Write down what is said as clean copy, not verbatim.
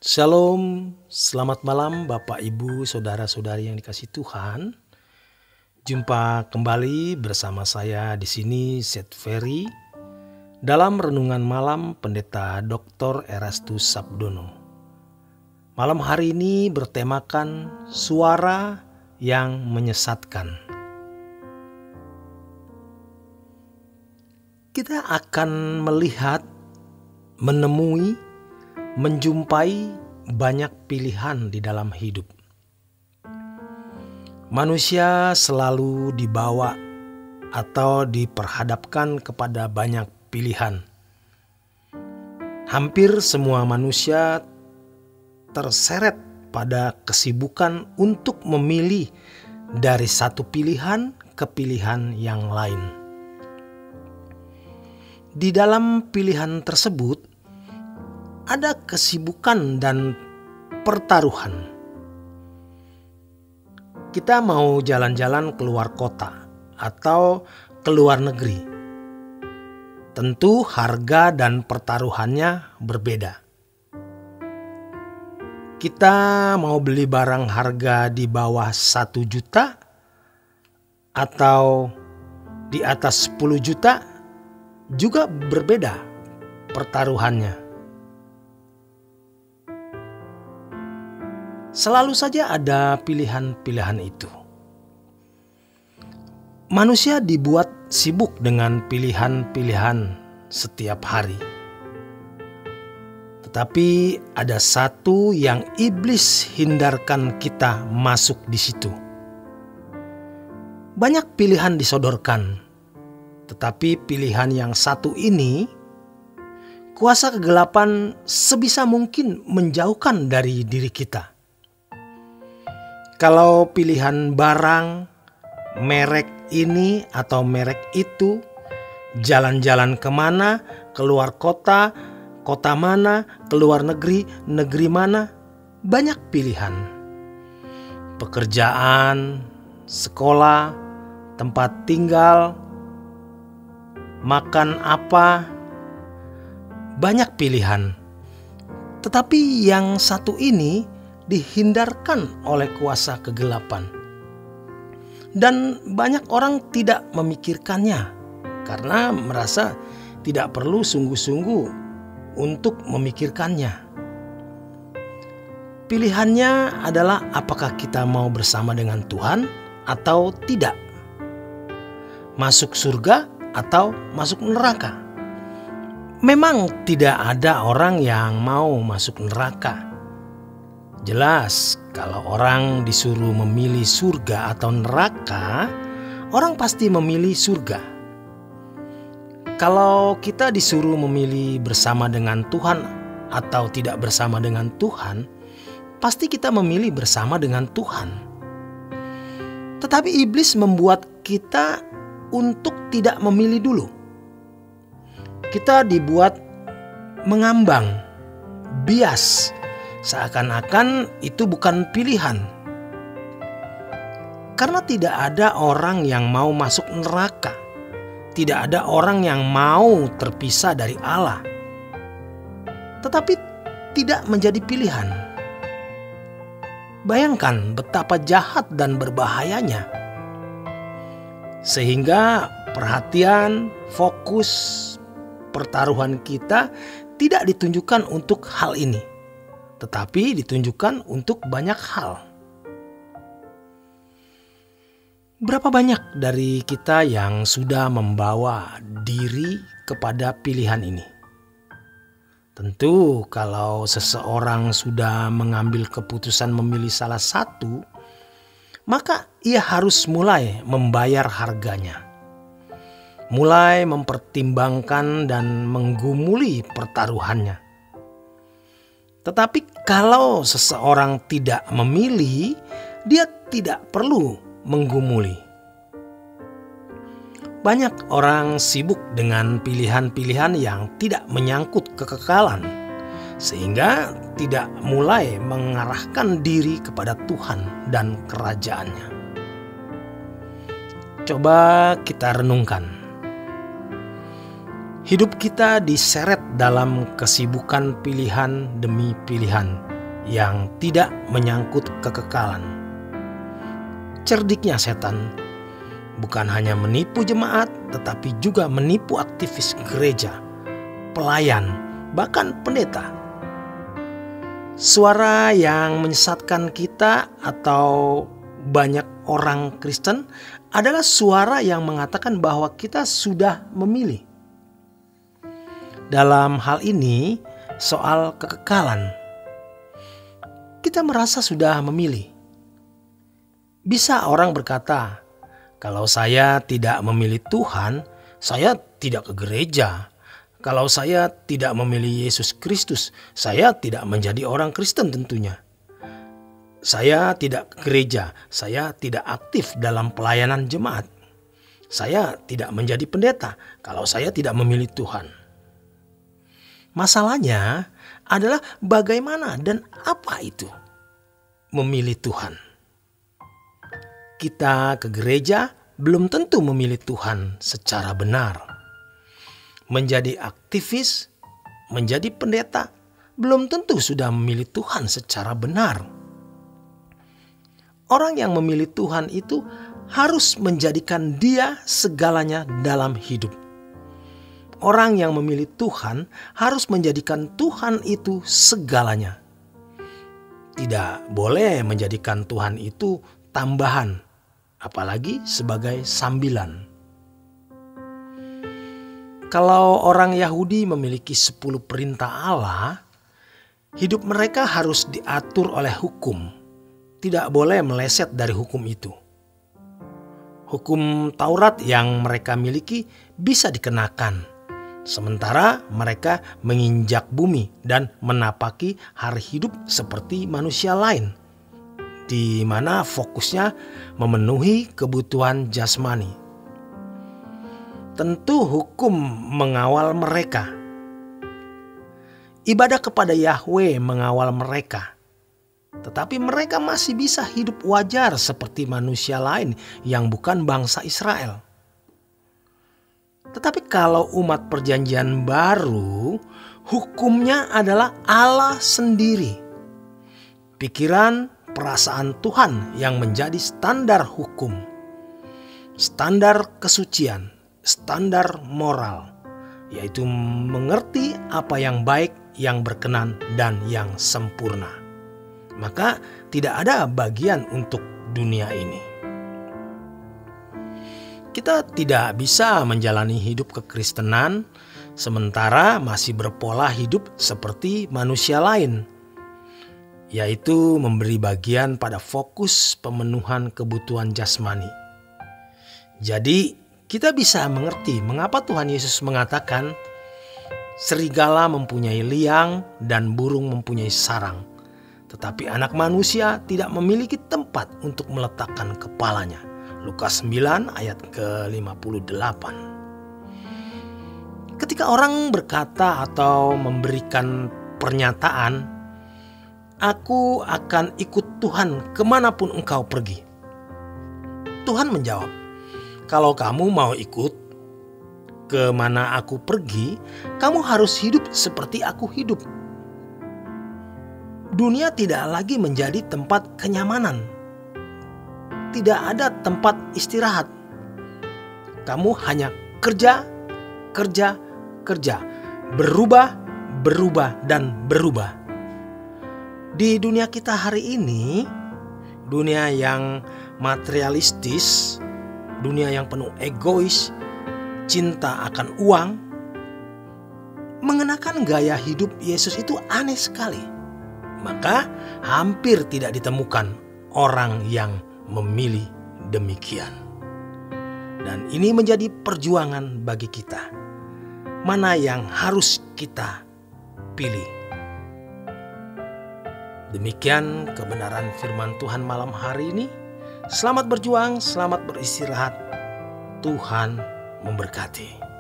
Shalom, selamat malam Bapak Ibu Saudara-saudari yang dikasihi Tuhan. Jumpa kembali bersama saya di sini Seth Ferry dalam renungan malam Pendeta Dr. Erastus Sabdono. Malam hari ini bertemakan suara yang menyesatkan. Kita akan melihat, menemui, menjumpai banyak pilihan di dalam hidup. Manusia selalu dibawa atau diperhadapkan kepada banyak pilihan. Hampir semua manusia terseret pada kesibukan untuk memilih dari satu pilihan ke pilihan yang lain. Di dalam pilihan tersebut ada kesibukan dan pertaruhan. Kita mau jalan-jalan keluar kota atau keluar negeri. Tentu harga dan pertaruhannya berbeda. Kita mau beli barang harga di bawah 1 juta atau di atas 10 juta juga berbeda pertaruhannya. Selalu saja ada pilihan-pilihan itu. Manusia dibuat sibuk dengan pilihan-pilihan setiap hari. Tetapi ada satu yang iblis hindarkan kita masuk di situ. Banyak pilihan disodorkan, tetapi pilihan yang satu ini, kuasa kegelapan sebisa mungkin menjauhkan dari diri kita. Kalau pilihan barang, merek ini atau merek itu, jalan-jalan kemana, keluar kota, kota mana, keluar negeri, negeri mana, banyak pilihan. Pekerjaan, sekolah, tempat tinggal, makan apa, banyak pilihan. Tetapi yang satu ini dihindarkan oleh kuasa kegelapan. Dan banyak orang tidak memikirkannya karena merasa tidak perlu sungguh-sungguh untuk memikirkannya. Pilihannya adalah apakah kita mau bersama dengan Tuhan atau tidak. Masuk surga atau masuk neraka. Memang tidak ada orang yang mau masuk neraka. Jelas, kalau orang disuruh memilih surga atau neraka, orang pasti memilih surga. Kalau kita disuruh memilih bersama dengan Tuhan atau tidak bersama dengan Tuhan, pasti kita memilih bersama dengan Tuhan. Tetapi iblis membuat kita untuk tidak memilih dulu. Kita dibuat mengambang, bias, seakan-akan itu bukan pilihan. Karena tidak ada orang yang mau masuk neraka. Tidak ada orang yang mau terpisah dari Allah. Tetapi tidak menjadi pilihan. Bayangkan betapa jahat dan berbahayanya. Sehingga perhatian, fokus, pertaruhan kita tidak ditunjukkan untuk hal ini, tetapi ditunjukkan untuk banyak hal. Berapa banyak dari kita yang sudah membawa diri kepada pilihan ini? Tentu kalau seseorang sudah mengambil keputusan memilih salah satu, maka ia harus mulai membayar harganya. Mulai mempertimbangkan dan menggumuli pertaruhannya. Tetapi kalau seseorang tidak memilih, dia tidak perlu menggumuli. Banyak orang sibuk dengan pilihan-pilihan yang tidak menyangkut kekekalan, sehingga tidak mulai mengarahkan diri kepada Tuhan dan kerajaannya. Coba kita renungkan. Hidup kita diseret dalam kesibukan pilihan demi pilihan. yang tidak menyangkut kekekalan. Cerdiknya setan bukan hanya menipu jemaat, tetapi juga menipu aktivis gereja, pelayan, bahkan pendeta. Suara yang menyesatkan kita atau banyak orang Kristen adalah suara yang mengatakan bahwa kita sudah memilih. Dalam hal ini, soal kekekalan, kita merasa sudah memilih. Bisa orang berkata, kalau saya tidak memilih Tuhan, saya tidak ke gereja. Kalau saya tidak memilih Yesus Kristus, saya tidak menjadi orang Kristen tentunya. Saya tidak ke gereja, saya tidak aktif dalam pelayanan jemaat. Saya tidak menjadi pendeta kalau saya tidak memilih Tuhan. Masalahnya adalah bagaimana dan apa itu memilih Tuhan. Kita ke gereja belum tentu memilih Tuhan secara benar. Menjadi aktivis, menjadi pendeta, belum tentu sudah memilih Tuhan secara benar. Orang yang memilih Tuhan itu harus menjadikan Dia segalanya dalam hidup. Orang yang memilih Tuhan harus menjadikan Tuhan itu segalanya. Tidak boleh menjadikan Tuhan itu tambahan, apalagi sebagai sambilan. Kalau orang Yahudi memiliki 10 perintah Allah, hidup mereka harus diatur oleh hukum. Tidak boleh meleset dari hukum itu. Hukum Taurat yang mereka miliki bisa dikenakan, sementara mereka menginjak bumi dan menapaki hari hidup seperti manusia lain, di mana fokusnya memenuhi kebutuhan jasmani. Tentu hukum mengawal mereka. Ibadah kepada Yahweh mengawal mereka. Tetapi mereka masih bisa hidup wajar seperti manusia lain yang bukan bangsa Israel. Tetapi kalau umat perjanjian baru, hukumnya adalah Allah sendiri. Pikiran, perasaan Tuhan yang menjadi standar hukum, standar kesucian, standar moral, yaitu mengerti apa yang baik, yang berkenan, dan yang sempurna. Maka tidak ada bagian untuk dunia ini. Kita tidak bisa menjalani hidup kekristenan sementara masih berpola hidup seperti manusia lain, yaitu memberi bagian pada fokus pemenuhan kebutuhan jasmani. Jadi kita bisa mengerti mengapa Tuhan Yesus mengatakan serigala mempunyai liang dan burung mempunyai sarang, tetapi anak manusia tidak memiliki tempat untuk meletakkan kepalanya. Lukas 9 ayat ke-58. Ketika orang berkata atau memberikan pernyataan, "Aku akan ikut Tuhan kemanapun engkau pergi," Tuhan menjawab, "Kalau kamu mau ikut kemana aku pergi, kamu harus hidup seperti aku hidup." Dunia tidak lagi menjadi tempat kenyamanan. Tidak ada tempat istirahat. Kamu hanya kerja, kerja, kerja. Berubah, berubah, dan berubah. Di dunia kita hari ini, dunia yang materialistis, dunia yang penuh egois, cinta akan uang, mengenakan gaya hidup Yesus itu aneh sekali. Maka hampir tidak ditemukan orang yang memilih demikian. Dan ini menjadi perjuangan bagi kita. Mana yang harus kita pilih? Demikian kebenaran firman Tuhan malam hari ini. Selamat berjuang, selamat beristirahat. Tuhan memberkati.